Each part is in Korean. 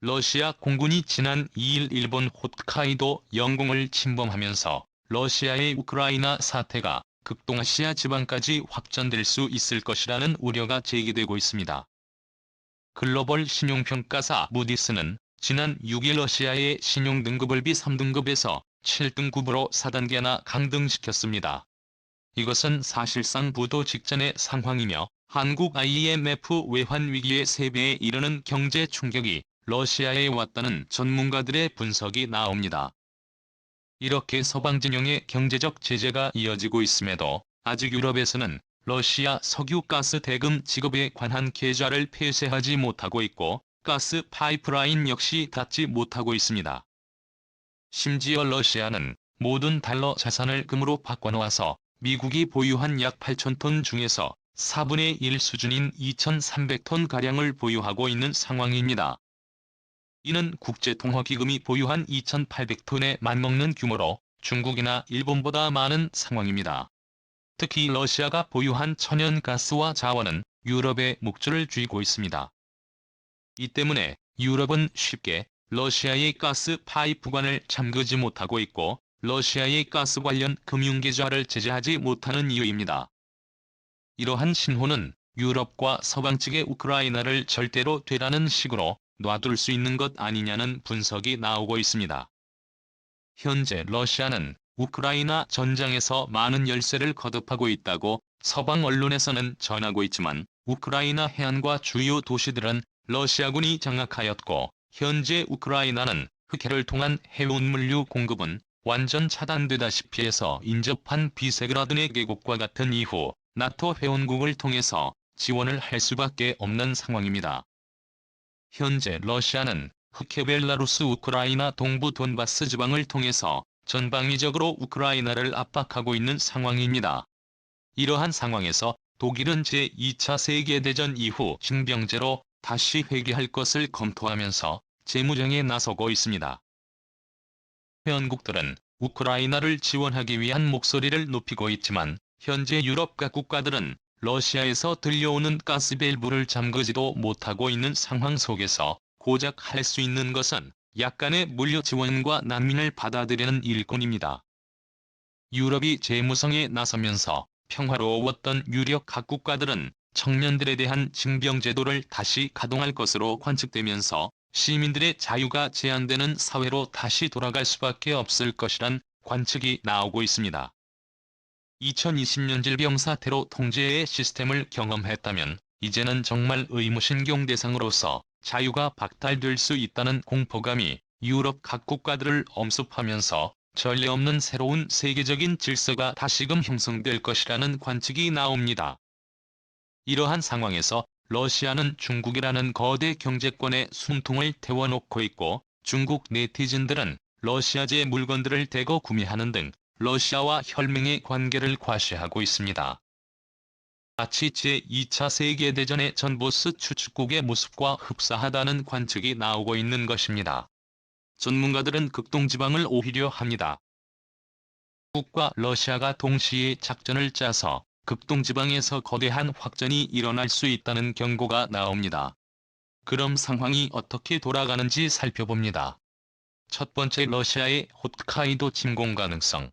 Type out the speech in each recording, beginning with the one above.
러시아 공군이 지난 2일 일본 홋카이도 영공을 침범하면서 러시아의 우크라이나 사태가 극동아시아 지방까지 확전될 수 있을 것이라는 우려가 제기되고 있습니다. 글로벌 신용평가사 무디스는 지난 6일 러시아의 신용등급을 B3등급에서 7등급으로 4단계나 강등시켰습니다. 이것은 사실상 부도 직전의 상황이며 한국 IMF 외환위기의 3배에 이르는 경제 충격이 러시아에 왔다는 전문가들의 분석이 나옵니다. 이렇게 서방 진영의 경제적 제재가 이어지고 있음에도 아직 유럽에서는 러시아 석유가스 대금 지급에 관한 계좌를 폐쇄하지 못하고 있고 가스 파이프라인 역시 닫지 못하고 있습니다. 심지어 러시아는 모든 달러 자산을 금으로 바꿔놓아서 미국이 보유한 약 8,000톤 중에서 4분의 1 수준인 2,300톤가량을 보유하고 있는 상황입니다. 이는 국제통화기금이 보유한 2,800톤에 맞먹는 규모로 중국이나 일본보다 많은 상황입니다. 특히 러시아가 보유한 천연가스와 자원은 유럽의 목줄을 쥐고 있습니다. 이 때문에 유럽은 쉽게 러시아의 가스 파이프관을 잠그지 못하고 있고 러시아의 가스 관련 금융계좌를 제재하지 못하는 이유입니다. 이러한 신호는 유럽과 서방 측의 우크라이나를 절대로 되라는 식으로 놔둘 수 있는 것 아니냐는 분석이 나오고 있습니다. 현재 러시아는 우크라이나 전장에서 많은 열세를 거듭하고 있다고 서방 언론에서는 전하고 있지만 우크라이나 해안과 주요 도시들은 러시아군이 장악하였고 현재 우크라이나는 흑해를 통한 해운물류 공급은 완전 차단되다시피 해서 인접한 비세그라드 4개국과 같은 이후 나토 회원국을 통해서 지원을 할 수밖에 없는 상황입니다. 현재 러시아는 흑해 벨라루스 우크라이나 동부 돈바스 지방을 통해서 전방위적으로 우크라이나를 압박하고 있는 상황입니다. 이러한 상황에서 독일은 제2차 세계대전 이후 징병제로 다시 회귀할 것을 검토하면서 재무장에 나서고 있습니다. 회원국들은 우크라이나를 지원하기 위한 목소리를 높이고 있지만 현재 유럽 각 국가들은 러시아에서 들려오는 가스 밸브를 잠그지도 못하고 있는 상황 속에서 고작 할 수 있는 것은 약간의 물류 지원과 난민을 받아들이는 일꾼입니다. 유럽이 재무성에 나서면서 평화로웠던 유력 각 국가들은 청년들에 대한 징병제도를 다시 가동할 것으로 관측되면서 시민들의 자유가 제한되는 사회로 다시 돌아갈 수밖에 없을 것이란 관측이 나오고 있습니다. 2020년 질병 사태로 통제의 시스템을 경험했다면 이제는 정말 의무신경 대상으로서 자유가 박탈될 수 있다는 공포감이 유럽 각 국가들을 엄습하면서 전례 없는 새로운 세계적인 질서가 다시금 형성될 것이라는 관측이 나옵니다. 이러한 상황에서 러시아는 중국이라는 거대 경제권에 숨통을 태워놓고 있고 중국 네티즌들은 러시아제 물건들을 대거 구매하는 등 러시아와 혈맹의 관계를 과시하고 있습니다. 마치 제2차 세계대전의 전보스 추축국의 모습과 흡사하다는 관측이 나오고 있는 것입니다. 전문가들은 극동지방을 오히려 합니다. 중국과 러시아가 동시에 작전을 짜서 극동지방에서 거대한 확전이 일어날 수 있다는 경고가 나옵니다. 그럼 상황이 어떻게 돌아가는지 살펴봅니다. 첫 번째, 러시아의 홋카이도 침공 가능성.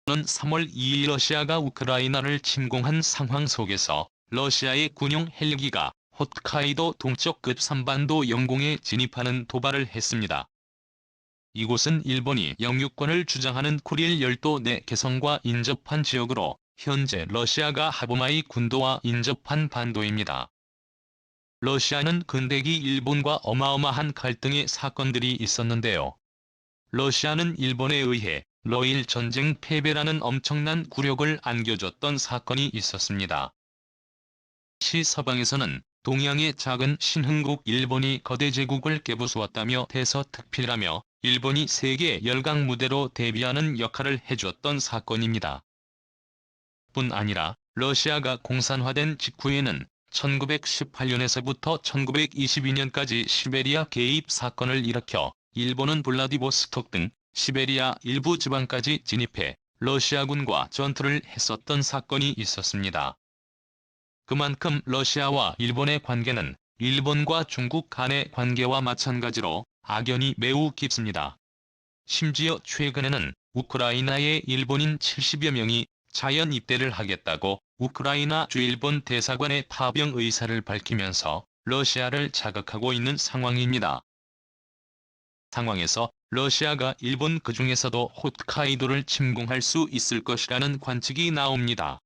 는 3월 2일 러시아가 우크라이나를 침공한 상황 속에서 러시아의 군용 헬기가 홋카이도 동쪽 끝산반도 영공에 진입하는 도발을 했습니다. 이곳은 일본이 영유권을 주장하는 쿠릴 열도 내 개성과 인접한 지역으로 현재 러시아가 하부마이 군도와 인접한 반도입니다. 러시아는 근대기 일본과 어마어마한 갈등의 사건들이 있었는데요. 러시아는 일본에 의해 러일 전쟁 패배라는 엄청난 굴욕을 안겨줬던 사건이 있었습니다. 서방에서는 동양의 작은 신흥국 일본이 거대 제국을 깨부수었다며 대서특필하며 일본이 세계 열강 무대로 대비하는 역할을 해주었던 사건입니다. 뿐 아니라 러시아가 공산화된 직후에는 1918년에서부터 1922년까지 시베리아 개입 사건을 일으켜 일본은 블라디보스톡 등 시베리아 일부 지방까지 진입해 러시아군과 전투를 했었던 사건이 있었습니다. 그만큼 러시아와 일본의 관계는 일본과 중국 간의 관계와 마찬가지로 악연이 매우 깊습니다. 심지어 최근에는 우크라이나의 일본인 70여 명이 자연 입대를 하겠다고 우크라이나 주일본 대사관에 파병 의사를 밝히면서 러시아를 자극하고 있는 상황입니다. 상황에서 러시아가 일본 그중에서도 홋카이도를 침공할 수 있을 것이라는 관측이 나옵니다.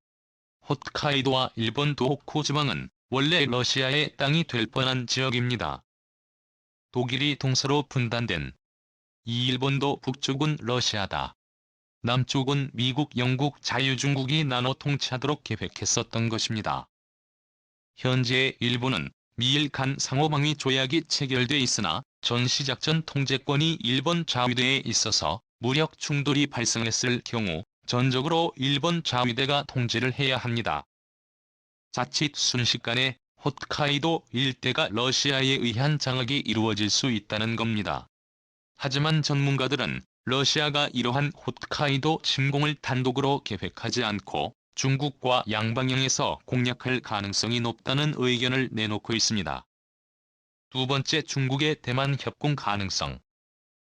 홋카이도와 일본 도호쿠 지방은 원래 러시아의 땅이 될 뻔한 지역입니다. 독일이 동서로 분단된 이 일본도 북쪽은 러시아다, 남쪽은 미국, 영국, 자유중국이 나눠 통치하도록 계획했었던 것입니다. 현재 일본은 미일 간 상호방위 조약이 체결돼 있으나 전시작전 통제권이 일본 자위대에 있어서 무력 충돌이 발생했을 경우 전적으로 일본 자위대가 통제를 해야 합니다. 자칫 순식간에 홋카이도 일대가 러시아에 의한 장악이 이루어질 수 있다는 겁니다. 하지만 전문가들은 러시아가 이러한 홋카이도 침공을 단독으로 계획하지 않고 중국과 양방향에서 공략할 가능성이 높다는 의견을 내놓고 있습니다. 두 번째, 중국의 대만 협공 가능성.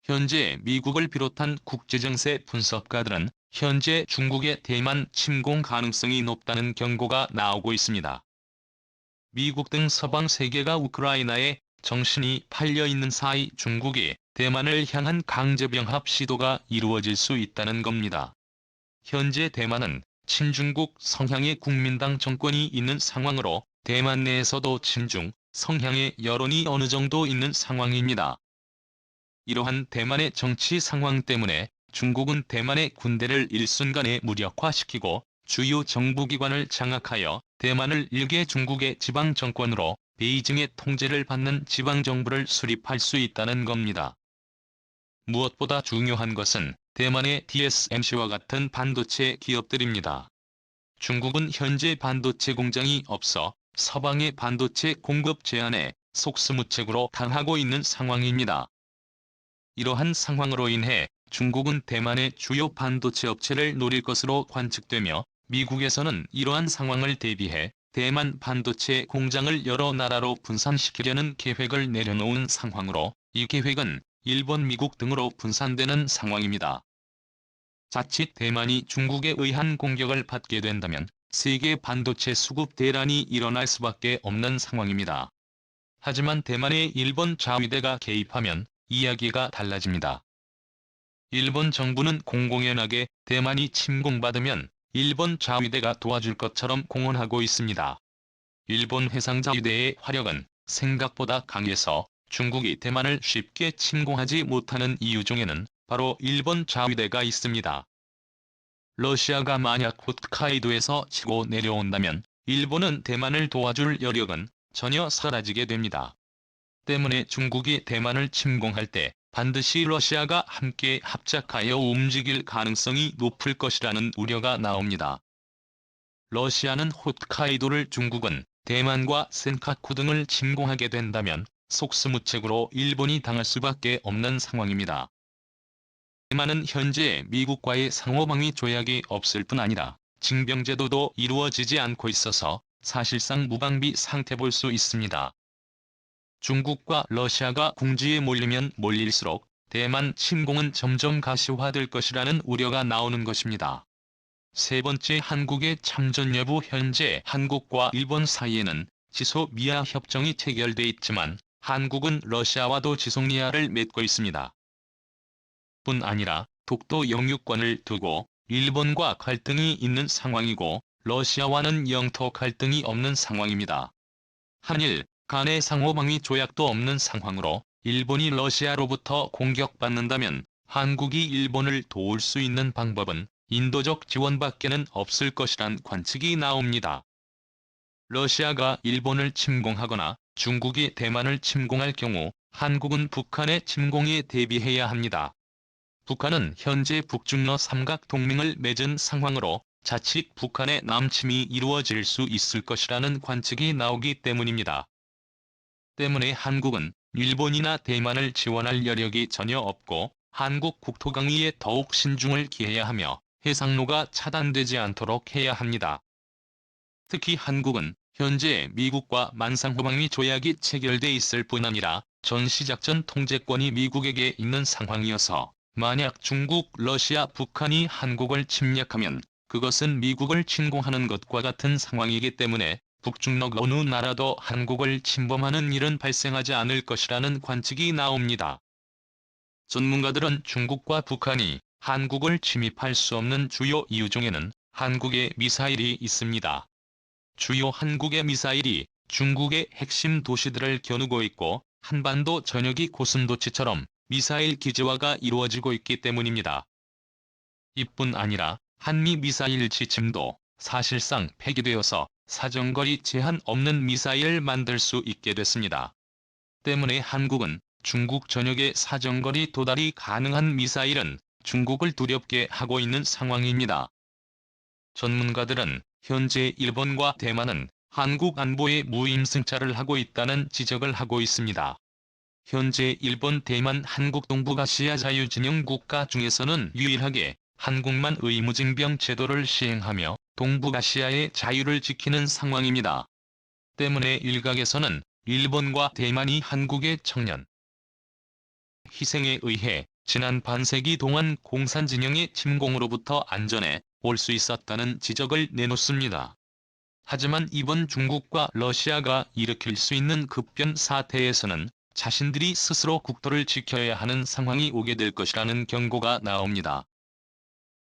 현재 미국을 비롯한 국제정세 분석가들은 현재 중국의 대만 침공 가능성이 높다는 경고가 나오고 있습니다. 미국 등 서방 세계가 우크라이나에 정신이 팔려있는 사이 중국이 대만을 향한 강제병합 시도가 이루어질 수 있다는 겁니다. 현재 대만은 친중국 성향의 국민당 정권이 있는 상황으로 대만 내에서도 친중 성향의 여론이 어느 정도 있는 상황입니다. 이러한 대만의 정치 상황 때문에 중국은 대만의 군대를 일순간에 무력화시키고 주요 정부기관을 장악하여 대만을 일개 중국의 지방정권으로 베이징의 통제를 받는 지방정부를 수립할 수 있다는 겁니다. 무엇보다 중요한 것은 대만의 TSMC와 같은 반도체 기업들입니다. 중국은 현재 반도체 공장이 없어 서방의 반도체 공급 제한에 속수무책으로 당하고 있는 상황입니다. 이러한 상황으로 인해 중국은 대만의 주요 반도체 업체를 노릴 것으로 관측되며 미국에서는 이러한 상황을 대비해 대만 반도체 공장을 여러 나라로 분산시키려는 계획을 내려놓은 상황으로 이 계획은 일본, 미국 등으로 분산되는 상황입니다. 자칫 대만이 중국에 의한 공격을 받게 된다면 세계 반도체 수급 대란이 일어날 수밖에 없는 상황입니다. 하지만 대만의 일본 자위대가 개입하면 이야기가 달라집니다. 일본 정부는 공공연하게 대만이 침공받으면 일본 자위대가 도와줄 것처럼 공언하고 있습니다. 일본 해상자위대의 화력은 생각보다 강해서 중국이 대만을 쉽게 침공하지 못하는 이유 중에는 바로 일본 자위대가 있습니다. 러시아가 만약 홋카이도에서 치고 내려온다면 일본은 대만을 도와줄 여력은 전혀 사라지게 됩니다. 때문에 중국이 대만을 침공할 때 반드시 러시아가 함께 합작하여 움직일 가능성이 높을 것이라는 우려가 나옵니다. 러시아는 홋카이도를, 중국은 대만과 센카쿠 등을 침공하게 된다면 속수무책으로 일본이 당할 수밖에 없는 상황입니다. 대만은 현재 미국과의 상호방위 조약이 없을 뿐 아니라 징병제도도 이루어지지 않고 있어서 사실상 무방비 상태 볼 수 있습니다. 중국과 러시아가 궁지에 몰리면 몰릴수록 대만 침공은 점점 가시화될 것이라는 우려가 나오는 것입니다. 세 번째, 한국의 참전 여부. 현재 한국과 일본 사이에는 지소미아 협정이 체결돼 있지만 한국은 러시아와도 지소미아를 맺고 있습니다. 뿐 아니라 독도 영유권을 두고 일본과 갈등이 있는 상황이고 러시아와는 영토 갈등이 없는 상황입니다. 한일 간의 상호방위 조약도 없는 상황으로 일본이 러시아로부터 공격받는다면 한국이 일본을 도울 수 있는 방법은 인도적 지원밖에는 없을 것이란 관측이 나옵니다. 러시아가 일본을 침공하거나 중국이 대만을 침공할 경우 한국은 북한의 침공에 대비해야 합니다. 북한은 현재 북중러 삼각 동맹을 맺은 상황으로 자칫 북한의 남침이 이루어질 수 있을 것이라는 관측이 나오기 때문입니다. 때문에 한국은 일본이나 대만을 지원할 여력이 전혀 없고 한국 국토강위에 더욱 신중을 기해야 하며 해상로가 차단되지 않도록 해야 합니다. 특히 한국은 현재 미국과 만상호방위 조약이 체결돼 있을 뿐 아니라 전시작전 통제권이 미국에게 있는 상황이어서 만약 중국, 러시아, 북한이 한국을 침략하면 그것은 미국을 침공하는 것과 같은 상황이기 때문에 북중러 어느 나라도 한국을 침범하는 일은 발생하지 않을 것이라는 관측이 나옵니다. 전문가들은 중국과 북한이 한국을 침입할 수 없는 주요 이유 중에는 한국의 미사일이 있습니다. 주요 한국의 미사일이 중국의 핵심 도시들을 겨누고 있고 한반도 전역이 고슴도치처럼 미사일 기지화가 이루어지고 있기 때문입니다. 이뿐 아니라 한미 미사일 지침도 사실상 폐기되어서 사정거리 제한 없는 미사일을 만들 수 있게 됐습니다. 때문에 한국은 중국 전역의 사정거리 도달이 가능한 미사일은 중국을 두렵게 하고 있는 상황입니다. 전문가들은 현재 일본과 대만은 한국 안보에 무임승차를 하고 있다는 지적을 하고 있습니다. 현재 일본, 대만, 한국 동북아시아 자유진영 국가 중에서는 유일하게 한국만 의무징병 제도를 시행하며 동북아시아의 자유를 지키는 상황입니다. 때문에 일각에서는 일본과 대만이 한국의 청년 희생에 의해 지난 반세기 동안 공산진영의 침공으로부터 안전해 올 수 있었다는 지적을 내놓습니다. 하지만 이번 중국과 러시아가 일으킬 수 있는 급변 사태에서는 자신들이 스스로 국토를 지켜야 하는 상황이 오게 될 것이라는 경고가 나옵니다.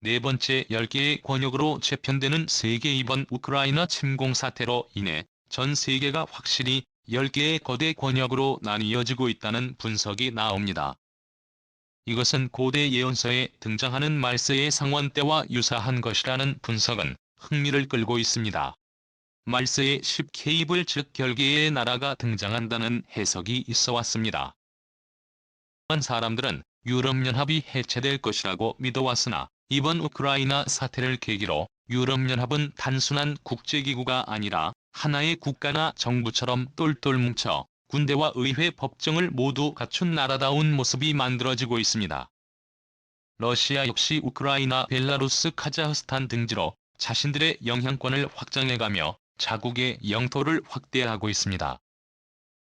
네 번째, 10개의 권역으로 재편되는 세계. 이번 우크라이나 침공 사태로 인해 전 세계가 확실히 10개의 거대 권역으로 나뉘어지고 있다는 분석이 나옵니다. 이것은 고대 예언서에 등장하는 말세의 상원 때와 유사한 것이라는 분석은 흥미를 끌고 있습니다. 말세에 10케이블 즉 10개의 나라가 등장한다는 해석이 있어 왔습니다. 사람들은 유럽연합이 해체될 것이라고 믿어왔으나 이번 우크라이나 사태를 계기로 유럽연합은 단순한 국제기구가 아니라 하나의 국가나 정부처럼 똘똘 뭉쳐 군대와 의회, 법정을 모두 갖춘 나라다운 모습이 만들어지고 있습니다. 러시아 역시 우크라이나, 벨라루스, 카자흐스탄 등지로 자신들의 영향권을 확장해가며 자국의 영토를 확대하고 있습니다.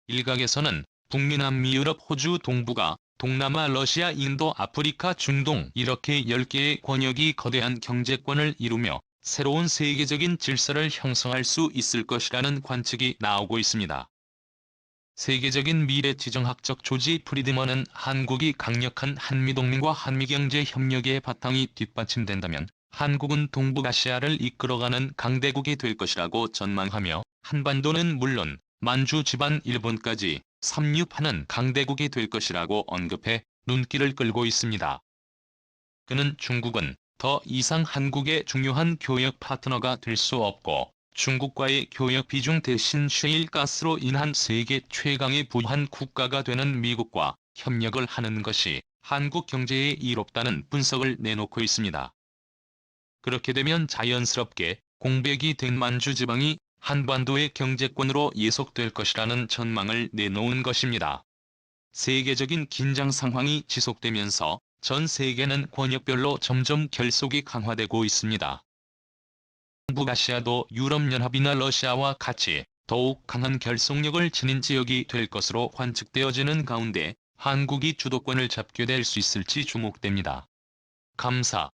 일각에서는 북미, 남미, 유럽, 호주, 동북아, 동남아, 러시아, 인도, 아프리카, 중동 이렇게 10개의 권역이 거대한 경제권을 이루며 새로운 세계적인 질서를 형성할 수 있을 것이라는 관측이 나오고 있습니다. 세계적인 미래지정학적 조지 프리드먼은 한국이 강력한 한미동맹과 한미경제협력의 바탕이 뒷받침된다면 한국은 동북아시아를 이끌어가는 강대국이 될 것이라고 전망하며 한반도는 물론 만주 지방 일본까지 삼육하는 강대국이 될 것이라고 언급해 눈길을 끌고 있습니다. 그는 중국은 더 이상 한국의 중요한 교역 파트너가 될 수 없고 중국과의 교역 비중 대신 셰일가스로 인한 세계 최강의 부유한 국가가 되는 미국과 협력을 하는 것이 한국 경제에 이롭다는 분석을 내놓고 있습니다. 그렇게 되면 자연스럽게 공백이 된 만주 지방이 한반도의 경제권으로 예속될 것이라는 전망을 내놓은 것입니다. 세계적인 긴장 상황이 지속되면서 전 세계는 권역별로 점점 결속이 강화되고 있습니다. 동북아시아도 유럽연합이나 러시아와 같이 더욱 강한 결속력을 지닌 지역이 될 것으로 관측되어지는 가운데 한국이 주도권을 잡게 될 수 있을지 주목됩니다. 감사.